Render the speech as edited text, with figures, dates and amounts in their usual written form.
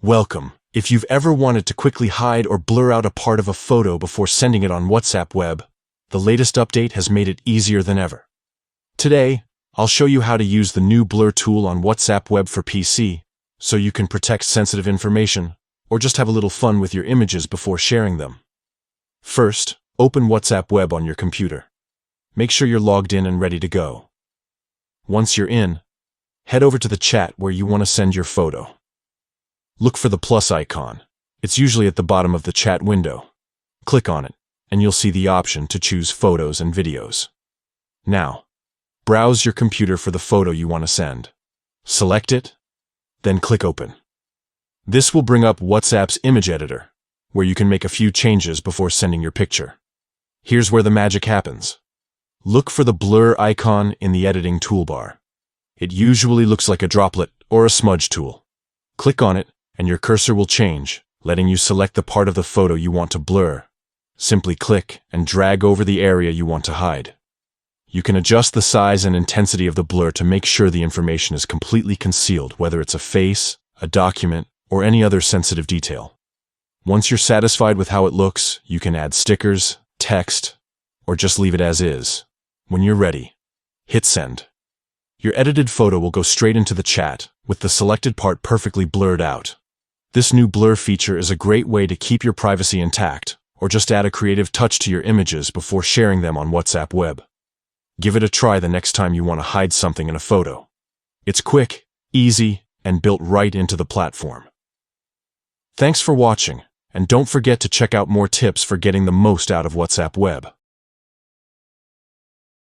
Welcome. If you've ever wanted to quickly hide or blur out a part of a photo before sending it on WhatsApp web, the latest update has made it easier than ever. Today, I'll show you how to use the new blur tool on WhatsApp web for PC, so you can protect sensitive information, or just have a little fun with your images before sharing them. First, open WhatsApp web on your computer. Make sure you're logged in and ready to go. Once you're in, head over to the chat where you want to send your photo. Look for the plus icon. It's usually at the bottom of the chat window. Click on it, and you'll see the option to choose photos and videos. Now, browse your computer for the photo you want to send. Select it, then click Open. This will bring up WhatsApp's image editor, where you can make a few changes before sending your picture. Here's where the magic happens. Look for the blur icon in the editing toolbar. It usually looks like a droplet or a smudge tool. Click on it, and your cursor will change, letting you select the part of the photo you want to blur. Simply click and drag over the area you want to hide. You can adjust the size and intensity of the blur to make sure the information is completely concealed, whether it's a face, a document, or any other sensitive detail. Once you're satisfied with how it looks, you can add stickers, text, or just leave it as is. When you're ready, hit send. Your edited photo will go straight into the chat, with the selected part perfectly blurred out. This new blur feature is a great way to keep your privacy intact, or just add a creative touch to your images before sharing them on WhatsApp web. Give it a try the next time you want to hide something in a photo. It's quick, easy, and built right into the platform. Thanks for watching, and don't forget to check out more tips for getting the most out of WhatsApp web.